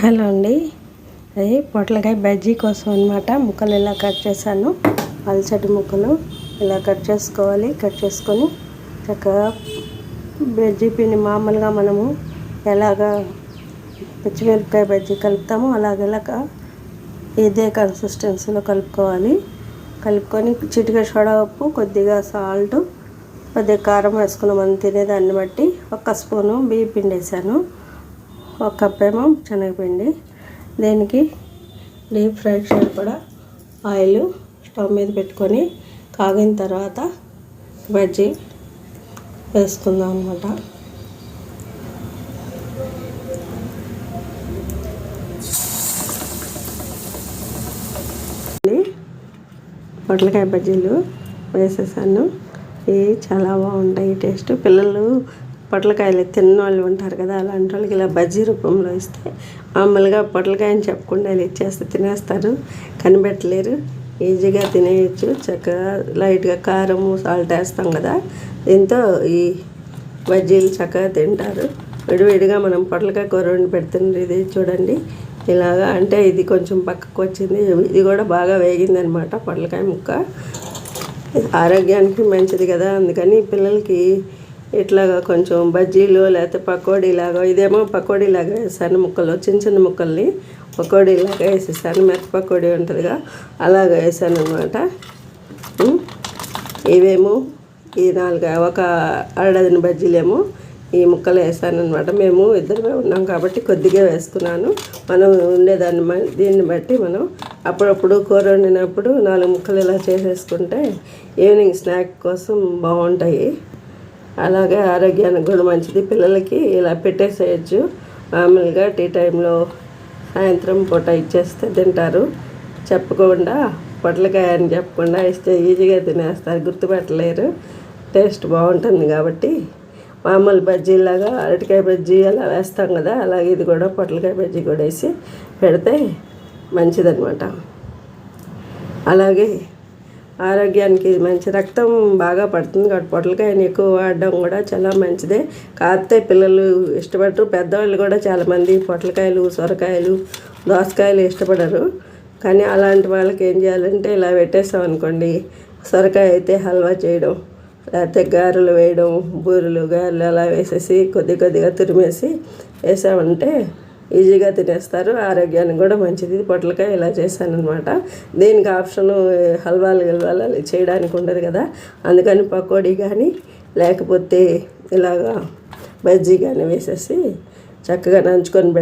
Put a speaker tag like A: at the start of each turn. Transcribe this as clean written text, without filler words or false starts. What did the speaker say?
A: Hello అండి, అది పొట్లకాయ బజ్జీ కోసం అనమాట. ముక్కలు ఇలా కట్ చేశాను. అలసటి ముక్కలు ఇలా కట్ చేసుకోవాలి. కట్ చేసుకొని చక్కగా బజ్జీ పిండి మామూలుగా మనము ఎలాగా పచ్చిమిరపకాయ బజ్జీ కలుపుతామో అలాగ ఇదే కన్సిస్టెన్సీలో కలుపుకోవాలి. కలుపుకొని చిటికెడు సోడా ఉప్పు, కొద్దిగా సాల్ట్, కొద్దిగా కారం వేసుకున్నాం. మనం తినేదాన్ని బట్టి. ఒక స్పూను బియ్యం పిండి వేసాను, ఒక కప్ ఏమో శనగపిండి. దీనికి డీప్ ఫ్రై కూడా ఆయిల్ స్టవ్ మీద పెట్టుకొని కాగిన తర్వాత బజ్జీ వేసుకుందాం అన్నమాట. పొట్లకాయ బజ్జీలు వేసేసాను. ఇవి చాలా బాగుంటాయి టేస్ట్. పిల్లలు పొట్లకాయలు తిన్న వాళ్ళు ఉంటారు కదా, అలాంటి వాళ్ళకి ఇలా బజ్జీ రూపంలో ఇస్తే మామూలుగా పొట్లకాయని చెప్పకుండా ఇలా ఇచ్చేస్తే తినేస్తారు, కనిపెట్టలేరు, ఈజీగా తినేయచ్చు. చక్కగా లైట్గా కారము సాల్ట్ వేస్తాం కదా, దీంతో ఈ బజ్జీలు చక్కగా తింటారు. విడివిడిగా మనం పొట్లకాయ కూర వండి పెడుతుంది. ఇది చూడండి ఇలాగా, అంటే ఇది కొంచెం పక్కకు వచ్చింది, ఇది కూడా బాగా వేగిందనమాట. పొట్లకాయ ముక్క ఆరోగ్యానికి మంచిది కదా, అందుకని పిల్లలకి ఇట్లాగా కొంచెం బజ్జీలు లేకపోతే పకోడీలాగా, ఇదేమో పకోడీలాగా వేసాను. ముక్కలు చిన్న చిన్న ముక్కల్ని పకోడీలాగా వేసేసాను. మెత్త పకోడీ ఉంటుందిగా అలాగా వేసాను అనమాట. ఇవేమో ఈ ఒక అరడజన బజ్జీలేమో ఈ ముక్కలు వేసాను అనమాట. మేము ఇద్దరమే ఉన్నాం కాబట్టి కొద్దిగా వేసుకున్నాను. మనం దీన్ని బట్టి మనం అప్పుడప్పుడు కూర వండినప్పుడు 4 ముక్కలు ఇలా చేసేసుకుంటే ఈవినింగ్ స్నాక్ కోసం బాగుంటాయి. అలాగే ఆరోగ్యానికి కూడా మంచిది. పిల్లలకి ఇలా పెట్టేసేయచ్చు. మామూలుగా టీ టైంలో సాయంత్రం పూట ఇచ్చేస్తే తింటారు. చెప్పకుండా పొట్లకాయ అని చెప్పకుండా ఇస్తే ఈజీగా తినేస్తారు, గుర్తుపెట్టలేరు. టేస్ట్ బాగుంటుంది కాబట్టి మామూలు బజ్జీలాగా అరటికాయ బజ్జీ అలా వేస్తాం కదా, అలాగే ఇది కూడా పొట్లకాయ బజ్జీ కూడా వేసి పెడితే మంచిదన్నమాట. అలాగే ఆరోగ్యానికి మంచి, రక్తం బాగా పడుతుంది కాబట్టి పొట్లకాయని ఎక్కువ వాడడం కూడా చాలా మంచిదే. కాకపోతే పిల్లలు ఇష్టపడరు, పెద్దవాళ్ళు కూడా చాలామంది పొట్లకాయలు, సొరకాయలు, దోసకాయలు ఇష్టపడరు. కానీ అలాంటి వాళ్ళకి ఏం చేయాలంటే ఇలా పెట్టేస్తాం అనుకోండి, సొరకాయ అయితే హల్వా చేయడం, లేకపోతే గారెలు వేయడం, బూరెలు గారెలు అలా వేసేసి కొద్దిగా తురిమేసి వేసామంటే ఈజీగా తినేస్తారు. ఆరోగ్యానికి కూడా మంచిది. పొట్లకాయ ఇలా చేశాను అనమాట. దీనికి ఆప్షను హల్వాలు అలా చేయడానికి ఉండదు కదా, అందుకని పకోడీ కానీ లేకపోతే ఇలాగా బజ్జీ కానీ వేసేసి చక్కగా నంచుకొని